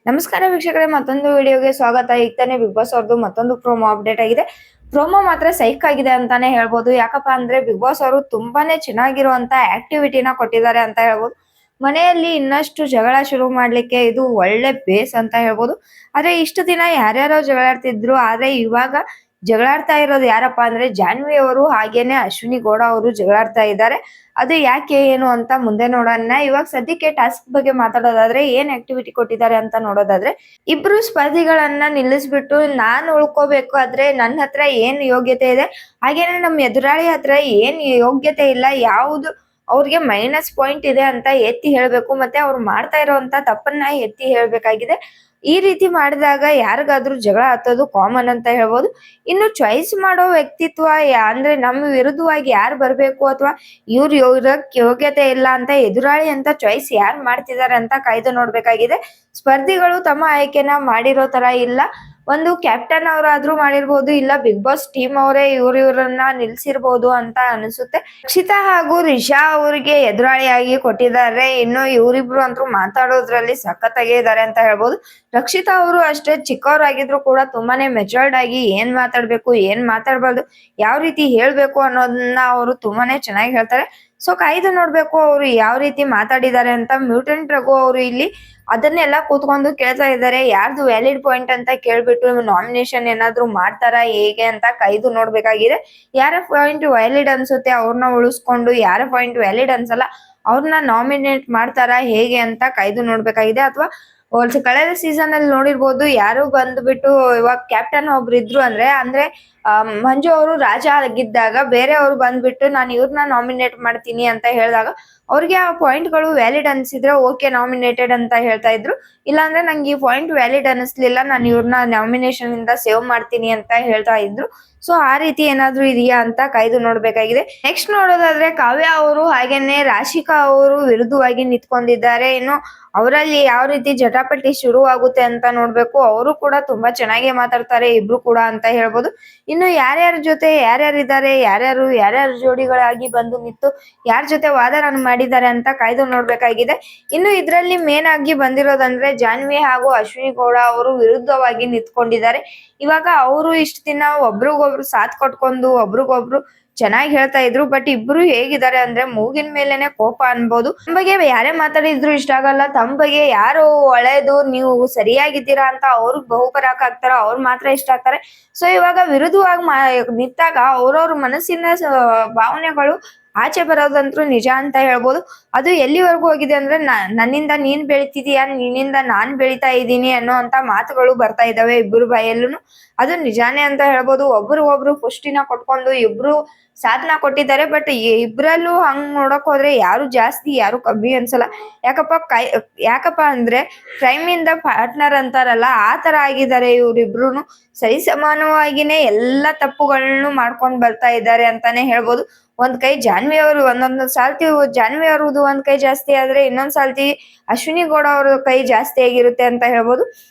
ನಮಸ್ಕಾರ ವೀಕ್ಷಕರೇ, ಮತ್ತೊಂದು ವಿಡಿಯೋಗೆ ಸ್ವಾಗತ. ಈಗ ತಾನೇ ಬಿಗ್ ಬಾಸ್ ಅವ್ರದ್ದು ಮತ್ತೊಂದು ಪ್ರೋಮೋ ಅಪ್ಡೇಟ್ ಆಗಿದೆ. ಪ್ರೋಮೋ ಮಾತ್ರ ಸೈಕ್ ಆಗಿದೆ ಅಂತಾನೆ ಹೇಳ್ಬೋದು. ಯಾಕಪ್ಪ ಅಂದ್ರೆ ಬಿಗ್ ಬಾಸ್ ಅವರು ತುಂಬಾನೇ ಚೆನ್ನಾಗಿರುವಂತ ಆಕ್ಟಿವಿಟಿನ ಕೊಟ್ಟಿದ್ದಾರೆ ಅಂತ ಹೇಳ್ಬೋದು. ಮನೆಯಲ್ಲಿ ಇನ್ನಷ್ಟು ಜಗಳ ಶುರು ಮಾಡ್ಲಿಕ್ಕೆ ಇದು ಒಳ್ಳೆ ಬೇಸ್ ಅಂತ ಹೇಳ್ಬೋದು. ಆದ್ರೆ ಇಷ್ಟು ದಿನ ಯಾರ್ಯಾರೋ ಜಗಳಾಡ್ತಿದ್ರು, ಆದ್ರೆ ಇವಾಗ ಜಗಳಾಡ್ತಾ ಇರೋದು ಯಾರಪ್ಪ ಅಂದ್ರೆ ಜಾನ್ವಿ ಅವರು ಹಾಗೇನೆ ಅಶ್ವಿನಿ ಗೌಡ ಅವರು ಜಗಳಾಡ್ತಾ ಇದ್ದಾರೆ. ಅದು ಯಾಕೆ ಏನು ಅಂತ ಮುಂದೆ ನೋಡೋಣ. ಇವಾಗ ಸದ್ಯಕ್ಕೆ ಟಾಸ್ಕ್ ಬಗ್ಗೆ ಮಾತಾಡೋದಾದ್ರೆ, ಏನ್ ಆಕ್ಟಿವಿಟಿ ಕೊಟ್ಟಿದ್ದಾರೆ ಅಂತ ನೋಡೋದಾದ್ರೆ, ಇಬ್ರು ಸ್ಪರ್ಧಿಗಳನ್ನ ನಿಲ್ಲಿಸ್ಬಿಟ್ಟು ನಾನ್ ಉಳ್ಕೋಬೇಕು, ಆದ್ರೆ ನನ್ನ ಹತ್ರ ಏನ್ ಯೋಗ್ಯತೆ ಇದೆ, ಹಾಗೇನೆ ನಮ್ ಎದುರಾಳಿ ಹತ್ರ ಏನ್ ಯೋಗ್ಯತೆ ಇಲ್ಲ, ಯಾವ್ದು ಅವ್ರಿಗೆ ಮೈನಸ್ ಪಾಯಿಂಟ್ ಇದೆ ಅಂತ ಎತ್ತಿ ಹೇಳ್ಬೇಕು, ಮತ್ತೆ ಅವ್ರು ಮಾಡ್ತಾ ಇರೋಂತ ತಪ್ಪನ್ನ ಎತ್ತಿ ಹೇಳ್ಬೇಕಾಗಿದೆ. ಈ ರೀತಿ ಮಾಡಿದಾಗ ಯಾರಿಗಾದ್ರೂ ಜಗಳ ಹತ್ತೋದು ಕಾಮನ್ ಅಂತ ಹೇಳ್ಬೋದು. ಇನ್ನು ಚಾಯ್ಸ್ ಮಾಡೋ ವ್ಯಕ್ತಿತ್ವ ಅಂದ್ರೆ ನಮ್ಮ ವಿರುದ್ಧವಾಗಿ ಯಾರು ಬರ್ಬೇಕು, ಅಥವಾ ಇವ್ರು ಇವ್ರಕ್ ಯೋಗ್ಯತೆ ಇಲ್ಲ ಅಂತ ಎದುರಾಳಿ ಅಂತ ಚಾಯ್ಸ್ ಯಾರು ಮಾಡ್ತಿದಾರೆ ಅಂತ ಕಾಯ್ದು ನೋಡ್ಬೇಕಾಗಿದೆ. ಸ್ಪರ್ಧಿಗಳು ತಮ್ಮ ಆಯ್ಕೆನ ಮಾಡಿರೋ ತರ ಇಲ್ಲ. ಒಂದು ಕ್ಯಾಪ್ಟನ್ ಅವರಾದ್ರೂ ಮಾಡಿರ್ಬೋದು, ಇಲ್ಲ ಬಿಗ್ ಬಾಸ್ ಟೀಮ್ ಅವರೇ ಇವ್ರನ್ನ ನಿಲ್ಸಿರ್ಬೋದು ಅಂತ ಅನಿಸುತ್ತೆ. ರಕ್ಷಿತಾ ಹಾಗೂ ರಿಷಾ ಅವರಿಗೆ ಎದುರಾಳಿಯಾಗಿ ಕೊಟ್ಟಿದ್ದಾರೆ. ಇನ್ನು ಇವರಿಬ್ರು ಅಂತೂ ಮಾತಾಡೋದ್ರಲ್ಲಿ ಸಖತ್ತಾಗೇ ಇದ್ದಾರೆ ಅಂತ ಹೇಳ್ಬೋದು. ರಕ್ಷಿತಾ ಅವರು ಅಷ್ಟೇ ಚಿಕ್ಕವರಾಗಿದ್ರು ಕೂಡ ತುಂಬಾನೇ ಮೆಚೂರ್ಡ್ ಆಗಿ ಏನ್ ಮಾತಾಡ್ಬೇಕು, ಏನ್ ಮಾತಾಡ್ಬಾರ್ದು, ಯಾವ ರೀತಿ ಹೇಳ್ಬೇಕು ಅನ್ನೋದನ್ನ ಅವರು ತುಂಬಾನೇ ಚೆನ್ನಾಗಿ ಹೇಳ್ತಾರೆ. ಸೊ ಕಾಯ್ದು ನೋಡ್ಬೇಕು ಅವ್ರು ಯಾವ ರೀತಿ ಮಾತಾಡಿದ್ದಾರೆ ಅಂತ. ಮ್ಯೂಟೆಂಟ್ ರಘು ಅವರು ಇಲ್ಲಿ ಅದನ್ನೆಲ್ಲ ಕೂತ್ಕೊಂಡು ಕೇಳ್ತಾ ಇದ್ದಾರೆ. ಯಾರ್ದು ವ್ಯಾಲಿಡ್ ಪಾಯಿಂಟ್ ಅಂತ ಕೇಳ್ಬಿಟ್ಟು ನಾಮಿನೇಷನ್ ಏನಾದ್ರು ಮಾಡ್ತಾರಾ ಹೇಗೆ ಅಂತ ಕಾಯ್ದು ನೋಡ್ಬೇಕಾಗಿದೆ. ಯಾರ ಪಾಯಿಂಟ್ ವ್ಯಾಲಿಡ್ ಅನ್ಸುತ್ತೆ ಅವ್ರನ್ನ ಉಳಿಸ್ಕೊಂಡು, ಯಾರ ಪಾಯಿಂಟ್ ವ್ಯಾಲಿಡ್ ಅನ್ಸಲ್ಲ ಅವ್ರನ್ನ ನಾಮಿನೇಟ್ ಮಾಡ್ತಾರಾ ಹೇಗೆ ಅಂತ ಕಾಯ್ದು ನೋಡ್ಬೇಕಾಗಿದೆ. ಅಥವಾ ಕಳೆದ ಸೀಸನ್ ಅಲ್ಲಿ ನೋಡಿರ್ಬೋದು, ಯಾರು ಬಂದ್ಬಿಟ್ಟು ಇವಾಗ ಕ್ಯಾಪ್ಟನ್ ಒಬ್ರು ಇದ್ರು ಅಂದ್ರೆ ಮಂಜು ಅವರು ರಾಜ ಆಗಿದ್ದಾಗ ಬೇರೆಯವರು ಬಂದ್ಬಿಟ್ಟು ನಾನು ಇವ್ರನ್ನ ನಾಮಿನೇಟ್ ಮಾಡ್ತೀನಿ ಅಂತ ಹೇಳಿದಾಗ ಅವ್ರಿಗೆ ಆ ಪಾಯಿಂಟ್ ಗಳು ವ್ಯಾಲಿಡ್ ಅನ್ಸಿದ್ರೆ ಓಕೆ ನಾಮಿನೇಟೆಡ್ ಅಂತ ಹೇಳ್ತಾ ಇದ್ರು. ಇಲ್ಲಾಂದ್ರೆ ನಂಗೆ ಈ ಪಾಯಿಂಟ್ ವ್ಯಾಲಿಡ್ ಅನಿಸ್ಲಿಲ್ಲ, ನಾನು ಇವ್ರನ್ನ ನಾಮಿನೇಷನ್ ಇಂದ ಸೇವ್ ಮಾಡ್ತೀನಿ ಅಂತ ಹೇಳ್ತಾ ಇದ್ರು. ಸೊ ಆ ರೀತಿ ಏನಾದ್ರು ಇದೆಯಾ ಅಂತ ಕಾಯ್ದು ನೋಡ್ಬೇಕಾಗಿದೆ. ನೆಕ್ಸ್ಟ್ ನೋಡೋದಾದ್ರೆ ಕಾವ್ಯ ಅವರು ಹಾಗೇನೆ ರಾಶಿಕಾ ಅವರು ವಿರುದ್ಧವಾಗಿ ನಿಂತ್ಕೊಂಡಿದ್ದಾರೆ. ಇನ್ನು ಅವರಲ್ಲಿ ಯಾವ ರೀತಿ ಜಟಾಪಟಿ ಶುರು ಆಗುತ್ತೆ ಅಂತ ನೋಡ್ಬೇಕು. ಅವರು ಕೂಡ ತುಂಬಾ ಚೆನ್ನಾಗಿ ಮಾತಾಡ್ತಾರೆ ಇಬ್ರು ಕೂಡ ಅಂತ ಹೇಳ್ಬೋದು. ಇನ್ನು ಯಾರ್ಯಾರ ಜೊತೆ ಯಾರ್ಯಾರಿದ್ದಾರೆ, ಯಾರ್ಯಾರ ಜೋಡಿಗಳಾಗಿ ಬಂದು ನಿಂತು ಯಾರ ಜೊತೆ ವಾದನ ಮಾಡಿದ್ದಾರೆ ಅಂತ ಕಾಯ್ದು ನೋಡ್ಬೇಕಾಗಿದೆ. ಇನ್ನು ಇದ್ರಲ್ಲಿ ಮೇನ್ ಆಗಿ ಬಂದಿರೋದಂದ್ರೆ ಜಾನ್ವಿ ಹಾಗೂ ಅಶ್ವಿನಿ ಗೌಡ ಅವರು ವಿರುದ್ಧವಾಗಿ ನಿಂತ್ಕೊಂಡಿದ್ದಾರೆ. ಇವಾಗ ಅವರು ಇಷ್ಟ ದಿನ ಒಬ್ರಿಗೊಬ್ರು ಸಾಥ್ ಕೊಟ್ಕೊಂಡು ಒಬ್ರಿಗೊಬ್ರು ಚೆನ್ನಾಗಿ ಹೇಳ್ತಾ ಇದ್ರು. ಬಟ್ ಇಬ್ರು ಹೇಗಿದ್ದಾರೆ ಅಂದ್ರೆ ಮೂಗಿನ ಮೇಲೆನೆ ಕೋಪ ಅನ್ಬೋದು. ತಮ್ಮ ಬಗ್ಗೆ ಯಾರೇ ಮಾತಾಡಿದ್ರು ಇಷ್ಟ ಆಗಲ್ಲ, ತಮ್ಮ ಬಗ್ಗೆ ಯಾರು ಒಳ್ಳೇದು ನೀವು ಸರಿಯಾಗಿದ್ದೀರಾ ಅಂತ ಅವ್ರಿಗೆ ಬಹುಪರಾಕ್ ಆಗ್ತಾರ, ಅವ್ರು ಮಾತ್ರ ಇಷ್ಟ ಆಗ್ತಾರೆ. ಸೊ ಇವಾಗ ವಿರುದ್ಧವಾಗಿ ನಿಂತಾಗ ಅವ್ರವ್ರ ಮನಸ್ಸಿನ ಭಾವನೆಗಳು ಆಚೆ ಬರೋದಂತೂ ನಿಜ ಅಂತ ಹೇಳ್ಬೋದು. ಅದು ಎಲ್ಲಿವರೆಗೂ ಹೋಗಿದೆ ಅಂದ್ರೆ ನನ್ನಿಂದ ನೀನ್ ಬೆಳಿತಿದೀಯಾ, ನಿನ್ನಿಂದ ನಾನ್ ಬೆಳಿತಾ ಇದ್ದೀನಿ ಅನ್ನೋ ಅಂತ ಮಾತುಗಳು ಬರ್ತಾ ಇದಾವೆ ಇಬ್ರು ಬಾಯಲ್ಲೂ. ಅದು ನಿಜಾನೇ ಅಂತ ಹೇಳ್ಬೋದು. ಒಬ್ರಿಗೊಬ್ರು ಪುಷ್ಟಿನ ಕೊಟ್ಕೊಂಡು ಇಬ್ರು ಸಾಥ್ನ ಕೊಟ್ಟಿದ್ದಾರೆ. ಬಟ್ ಇಬ್ರಲ್ಲೂ ಹಂಗ್ ನೋಡಕ್ ಹೋದ್ರೆ ಯಾರು ಜಾಸ್ತಿ ಯಾರು ಕಮ್ಮಿ ಅನ್ಸಲ್ಲ. ಯಾಕಪ್ಪ ಅಂದ್ರೆ ಕ್ರೈಮ್ ಇಂದ ಪಾರ್ಟ್ನರ್ ಅಂತಾರಲ್ಲ, ಆ ತರ ಆಗಿದ್ದಾರೆ ಇವ್ರಿಬ್ರುನು. ಸರಿ ಸಮಾನವಾಗಿನೇ ಎಲ್ಲಾ ತಪ್ಪುಗಳನ್ನು ಮಾಡ್ಕೊಂಡ್ ಬರ್ತಾ ಇದ್ದಾರೆ ಅಂತಾನೆ ಹೇಳ್ಬೋದು. ಒಂದ್ ಕೈ ಜಾನ್ವಿ ಅವರು ಒಂದೊಂದ್ ಸಾಲ್ತಿ ಜಾನ್ವಿ ಅವ್ರದ್ದು ಒಂದ್ ಕೈ ಜಾಸ್ತಿ ಆದ್ರೆ ಇನ್ನೊಂದ್ ಸಾಲ್ತಿ ಅಶ್ವಿನಿ ಗೌಡ ಅವ್ರ ಕೈ ಜಾಸ್ತಿ ಆಗಿರುತ್ತೆ ಅಂತ ಹೇಳ್ಬೋದು.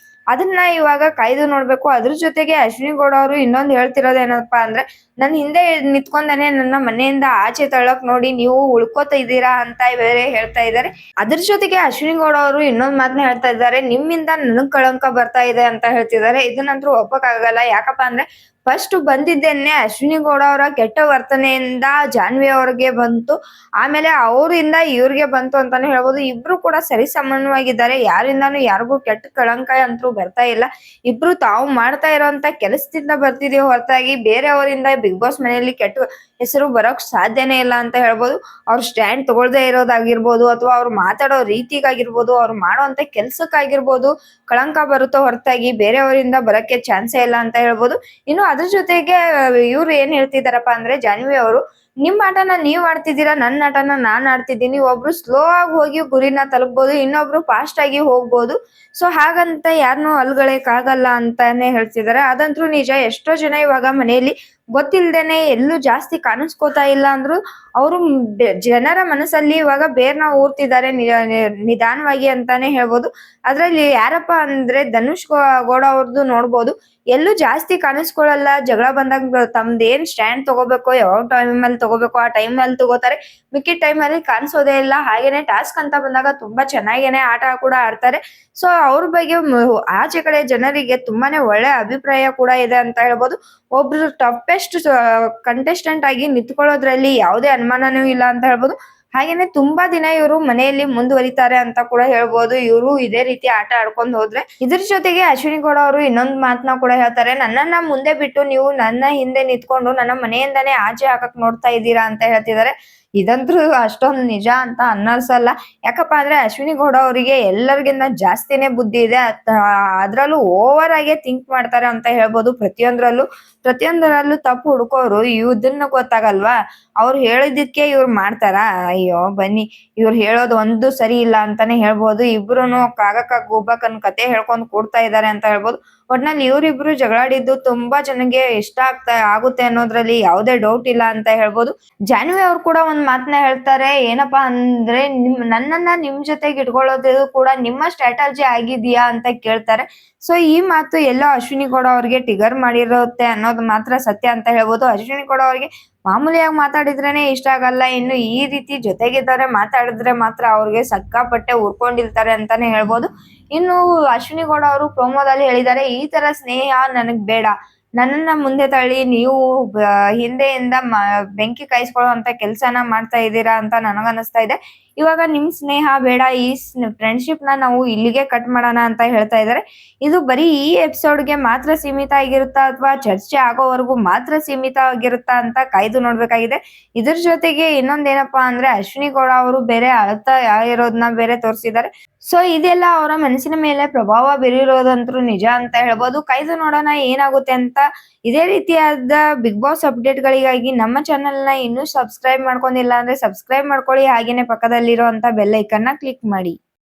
ಅದನ್ನ ಇವಾಗ ಕಾಯ್ದು ನೋಡ್ಬೇಕು. ಅದ್ರ ಜೊತೆಗೆ ಅಶ್ವಿನಿ ಗೌಡ ಅವರು ಇನ್ನೊಂದು ಹೇಳ್ತಿರೋದು ಏನಪ್ಪಾ ಅಂದ್ರೆ, ನನ್ ಹಿಂದೆ ನಿಂತ್ಕೊಂಡನೆ ನನ್ನ ಮನೆಯಿಂದ ಆಚೆ ತಳ್ಳಕ್ ನೋಡಿ ನೀವು ಉಳ್ಕೋತ ಇದ್ದೀರಾ ಅಂತ ಬೇರೆ ಹೇಳ್ತಾ ಇದ್ದಾರೆ. ಅದ್ರ ಜೊತೆಗೆ ಅಶ್ವಿನಿ ಗೌಡ ಅವರು ಇನ್ನೊಂದ್ ಮಾತನ್ನ ಹೇಳ್ತಾ ಇದ್ದಾರೆ, ನಿಮ್ಮಿಂದ ನನಗ್ ಕಳಂಕ ಬರ್ತಾ ಇದೆ ಅಂತ ಹೇಳ್ತಿದ್ದಾರೆ. ಇದನ್ನಂತೂ ಒಪ್ಪಕ್ ಆಗಲ್ಲ. ಯಾಕಪ್ಪ ಅಂದ್ರೆ ಫಸ್ಟ್ ಬಂದಿದ್ದೇನೆ ಅಶ್ವಿನಿ ಗೌಡ ಅವರ ಕೆಟ್ಟ ವರ್ತನೆಯಿಂದ ಜಾನ್ವಿ ಅವ್ರಿಗೆ ಬಂತು, ಆಮೇಲೆ ಅವರಿಂದ ಇವ್ರಿಗೆ ಬಂತು ಅಂತಾನೆ ಹೇಳ್ಬೋದು. ಇಬ್ರು ಕೂಡ ಸರಿ ಸಮಾನವಾಗಿದ್ದಾರೆ. ಯಾರಿಂದಾನು ಯಾರಿಗೂ ಕೆಟ್ಟ ಕಳಂಕ ಅಂತೂ ಬರ್ತಾ ಇಲ್ಲ. ಇಬ್ರು ತಾವು ಮಾಡ್ತಾ ಇರೋಂತ ಕೆಲಸದಿಂದ ಬರ್ತಿದೀವಿ ಹೊರತಾಗಿ ಬೇರೆಯವರಿಂದ ಬಿಗ್ ಬಾಸ್ ಮನೆಯಲ್ಲಿ ಕೆಟ್ಟ ಹೆಸರು ಬರೋಕ್ ಸಾಧ್ಯನೇ ಇಲ್ಲ ಅಂತ ಹೇಳ್ಬೋದು. ಅವ್ರ ಸ್ಟ್ಯಾಂಡ್ ತಗೊಳ್ದೇ ಇರೋದಾಗಿರ್ಬೋದು, ಅಥವಾ ಅವ್ರು ಮಾತಾಡೋ ರೀತಿಗಾಗಿರ್ಬೋದು, ಅವ್ರು ಮಾಡೋಂತ ಕೆಲ್ಸಕ್ಕಾಗಿರ್ಬೋದು ಕಳಂಕ ಬರುತ್ತೋ ಹೊರತಾಗಿ ಬೇರೆಯವರಿಂದ ಬರಕ್ಕೆ ಚಾನ್ಸೇ ಇಲ್ಲ ಅಂತ ಹೇಳ್ಬೋದು. ಇನ್ನು ಅದ್ರ ಜೊತೆಗೆ ಇವ್ರು ಏನ್ ಹೇಳ್ತಿದಾರಪ್ಪ ಅಂದ್ರೆ ಜಾನ್ವಿ ಅವರು, ನಿಮ್ ಆಟನ ನೀವ್ ಆಡ್ತಿದ್ದೀರಾ, ನನ್ನ ಆಟನ ನಾನ್ ಆಡ್ತಿದ್ದೀನಿ. ಒಬ್ರು ಸ್ಲೋ ಆಗಿ ಹೋಗಿ ಗುರಿನ ತಲುಪಬಹುದು, ಇನ್ನೊಬ್ರು ಫಾಸ್ಟ್ ಆಗಿ ಹೋಗ್ಬೋದು. ಸೊ ಹಾಗಂತ ಯಾರನ್ನೂ ಅಲ್ಗಳಕ್ ಆಗಲ್ಲ ಅಂತಾನೆ ಹೇಳ್ತಿದಾರೆ. ಅದಂತೂ ನಿಜ. ಎಷ್ಟೋ ಜನ ಇವಾಗ ಮನೆಯಲ್ಲಿ ಗೊತ್ತಿಲ್ದೇನೆ ಎಲ್ಲೂ ಜಾಸ್ತಿ ಕಾಣಿಸ್ಕೋತಾ ಇಲ್ಲ ಅಂದ್ರು ಅವರು ಜನರ ಮನಸ್ಸಲ್ಲಿ ಇವಾಗ ಬೇರ್ನ ಊರ್ತಿದ್ದಾರೆ ನಿಧಾನವಾಗಿ ಅಂತಾನೆ ಹೇಳ್ಬೋದು. ಅದ್ರಲ್ಲಿ ಯಾರಪ್ಪ ಅಂದ್ರೆ ಧನುಷ್ ಗೌಡ ಅವ್ರದ್ದು ನೋಡ್ಬೋದು, ಎಲ್ಲೂ ಜಾಸ್ತಿ ಕಾಣಿಸ್ಕೊಳ್ಳಲ್ಲ. ಜಗಳ ಬಂದಾಗ ತಮ್ದೇನ್ ಸ್ಟ್ಯಾಂಡ್ ತಗೋಬೇಕು, ಯಾವ ಟೈಮ್ ಅಲ್ಲಿ ತಗೋಬೇಕು ಆ ಟೈಮ್ ಅಲ್ಲಿ ತಗೋತಾರೆ, ಮಿಕ್ಕಿದ ಟೈಮ್ ಅಲ್ಲಿ ಕಾಣಿಸೋದೇ ಇಲ್ಲ. ಹಾಗೇನೆ ಟಾಸ್ಕ್ ಅಂತ ಬಂದಾಗ ತುಂಬಾ ಚೆನ್ನಾಗೇನೆ ಆಟ ಕೂಡ ಆಡ್ತಾರೆ. ಸೊ ಅವ್ರ ಬಗ್ಗೆ ಆಚೆ ಕಡೆ ಜನರಿಗೆ ತುಂಬಾನೇ ಒಳ್ಳೆ ಅಭಿಪ್ರಾಯ ಕೂಡ ಇದೆ ಅಂತ ಹೇಳ್ಬೋದು. ಒಬ್ರು ಟಫೆಸ್ಟ್ ಕಂಟೆಸ್ಟೆಂಟ್ ಆಗಿ ನಿಂತ್ಕೊಳ್ಳೋದ್ರಲ್ಲಿ ಯಾವುದೇ ಅನುಮಾನನೂ ಇಲ್ಲ ಅಂತ ಹೇಳ್ಬೋದು. ಹಾಗೇನೆ ತುಂಬಾ ದಿನ ಇವರು ಮನೆಯಲ್ಲಿ ಮುಂದುವರಿತಾರೆ ಅಂತ ಕೂಡ ಹೇಳ್ಬೋದು. ಇವರು ಇದೇ ರೀತಿ ಆಟ ಆಡ್ಕೊಂಡು ಹೋದ್ರೆ. ಇದ್ರ ಜೊತೆಗೆ ಅಶ್ವಿನಿ ಗೌಡ ಅವರು ಇನ್ನೊಂದು ಮಾತನ್ನ ಕೂಡ ಹೇಳ್ತಾರೆ, ನನ್ನನ್ನ ಮುಂದೆ ಬಿಟ್ಟು ನೀವು ನನ್ನ ಹಿಂದೆ ನಿಂತ್ಕೊಂಡು ನನ್ನ ಮನೆಯಿಂದಾನೇ ಆಚೆ ಹಾಕಕ್ ನೋಡ್ತಾ ಇದ್ದೀರಾ ಅಂತ ಹೇಳ್ತಿದ್ದಾರೆ. ಇದಂತೂ ಅಷ್ಟೊಂದು ನಿಜ ಅಂತ ಅನ್ನಿಸಲ್ಲ. ಯಾಕಪ್ಪ ಅಂದ್ರೆ ಅಶ್ವಿನಿ ಗೌಡ ಅವರಿಗೆ ಎಲ್ಲರಿಗಿಂತ ಜಾಸ್ತಿನೇ ಬುದ್ಧಿ ಇದೆ. ಅದ್ರಲ್ಲೂ ಓವರ್ ಆಗಿ ಥಿಂಕ್ ಮಾಡ್ತಾರೆ ಅಂತ ಹೇಳ್ಬೋದು. ಪ್ರತಿಯೊಂದರಲ್ಲೂ ತಪ್ಪು ಹುಡ್ಕೋರು ಇದನ್ನ ಗೊತ್ತಾಗಲ್ವಾ, ಅವ್ರು ಹೇಳಿದ್ದಕ್ಕೆ ಇವ್ರು ಮಾಡ್ತಾರ. ಅಯ್ಯೋ ಬನ್ನಿ, ಇವ್ರು ಹೇಳೋದು ಒಂದು ಸರಿ ಇಲ್ಲ ಅಂತಾನೆ ಹೇಳ್ಬೋದು. ಇಬ್ರುನು ಕಾಗಕ್ಕ ಗೂಬಕ್ಕನ್ ಕತೆ ಹೇಳ್ಕೊಂಡ್ ಕೂಡ್ತಾ ಇದಾರೆ ಅಂತ ಹೇಳ್ಬೋದು. ಒಟ್ನಲ್ಲಿ ಇವ್ರಿಬ್ರು ಜಗಳಾಡಿದ್ದು ತುಂಬಾ ಜನಕ್ಕೆ ಇಷ್ಟ ಆಗುತ್ತೆ ಅನ್ನೋದ್ರಲ್ಲಿ ಯಾವುದೇ ಡೌಟ್ ಇಲ್ಲ ಅಂತ ಹೇಳ್ಬೋದು. ಜಾನ್ವಿ ಅವ್ರು ಕೂಡ ಒಂದ್ ಮಾತನ್ನ ಹೇಳ್ತಾರೆ, ಏನಪ್ಪಾ ಅಂದ್ರೆ ನನ್ನನ್ನ ನಿಮ್ ಜೊತೆಗೆ ಇಟ್ಕೊಳ್ಳೋದು ಕೂಡ ನಿಮ್ಮ ಸ್ಟ್ರಾಟಜಿ ಆಗಿದ್ಯಾ ಅಂತ ಕೇಳ್ತಾರೆ. ಸೊ ಈ ಮಾತು ಎಲ್ಲೋ ಅಶ್ವಿನಿ ಗೌಡ ಅವ್ರಿಗೆ ಟಿಗರ್ ಮಾಡಿರುತ್ತೆ ಅನ್ನೋದು ಮಾತ್ರ ಸತ್ಯ ಅಂತ ಹೇಳ್ಬೋದು. ಅಶ್ವಿನಿ ಗೌಡ ಅವ್ರಿಗೆ ಮಾಮೂಲಿಯಾಗಿ ಮಾತಾಡಿದ್ರೇನೆ ಇಷ್ಟ ಆಗಲ್ಲ, ಇನ್ನು ಈ ರೀತಿ ಜೊತೆಗಿದ್ದಾರೆ ಮಾತಾಡಿದ್ರೆ ಮಾತ್ರ ಅವ್ರಿಗೆ ಸಕ್ಕಾಪಟ್ಟೆ ಉರ್ಕೊಂಡಿರ್ತಾರೆ ಅಂತಾನೆ ಹೇಳ್ಬೋದು. ಇನ್ನು ಅಶ್ವಿನಿ ಗೌಡ ಅವರು ಪ್ರೋಮೋದಲ್ಲಿ ಹೇಳಿದ್ದಾರೆ, ಈ ತರ ಸ್ನೇಹ ನನಗ್ ಬೇಡ, ನನ್ನನ್ನ ಮುಂದೆ ತಳ್ಳಿ ನೀವು ಹಿಂದೆಯಿಂದ ಬೆಂಕಿ ಕಾಯಿಸ್ಕೊಳ್ಳುವಂತ ಕೆಲ್ಸನ ಮಾಡ್ತಾ ಇದ್ದೀರಾ ಅಂತ ನನಗನ್ನಿಸ್ತಾ ಇದೆ. ಇವಾಗ ನಿಮ್ ಸ್ನೇಹ ಬೇಡ, ಈ ಫ್ರೆಂಡ್ಶಿಪ್ ನ ನಾವು ಇಲ್ಲಿಗೆ ಕಟ್ ಮಾಡೋಣ ಅಂತ ಹೇಳ್ತಾ ಇದ್ದಾರೆ. ಇದು ಬರೀ ಈ ಎಪಿಸೋಡ್ಗೆ ಮಾತ್ರ ಸೀಮಿತ ಆಗಿರುತ್ತಾ ಅಥವಾ ಚರ್ಚೆ ಆಗೋವರೆಗೂ ಮಾತ್ರ ಸೀಮಿತ ಆಗಿರುತ್ತಾ ಅಂತ ಕಾಯ್ದು ನೋಡ್ಬೇಕಾಗಿದೆ. ಇದ್ರ ಜೊತೆಗೆ ಇನ್ನೊಂದೇನಪ್ಪಾ ಅಂದ್ರೆ ಅಶ್ವಿನಿ ಗೌಡ ಅವರು ಬೇರೆ ಅಳ್ತಾ ಇರೋದನ್ನ ಬೇರೆ ತೋರಿಸಿದ್ದಾರೆ. ಸೊ ಇದೆಲ್ಲ ಅವರ ಮನಸ್ಸಿನ ಮೇಲೆ ಪ್ರಭಾವ ಬೀರಿರೋದಂತೂ ನಿಜ ಅಂತ ಹೇಳ್ಬೋದು. ಕಾಯ್ದು ನೋಡೋಣ ಏನಾಗುತ್ತೆ ಅಂತ. ಇದೇ ರೀತಿಯಾದ ಬಿಗ್ ಬಾಸ್ ಅಪ್ಡೇಟ್ ಗಳಿಗಾಗಿ ನಮ್ಮ ಚಾನೆಲ್ ನ ಇನ್ನೂ ಸಬ್ಸ್ಕ್ರೈಬ್ ಮಾಡ್ಕೊಂಡಿಲ್ಲ ಅಂದ್ರೆ ಸಬ್ಸ್ಕ್ರೈಬ್ ಮಾಡ್ಕೊಳ್ಳಿ. ಹಾಗೇನೆ ಪಕ್ಕದಲ್ಲಿರುವಂತ ಬೆಲ್ ಐಕನ್ ನ ಕ್ಲಿಕ್ ಮಾಡಿ.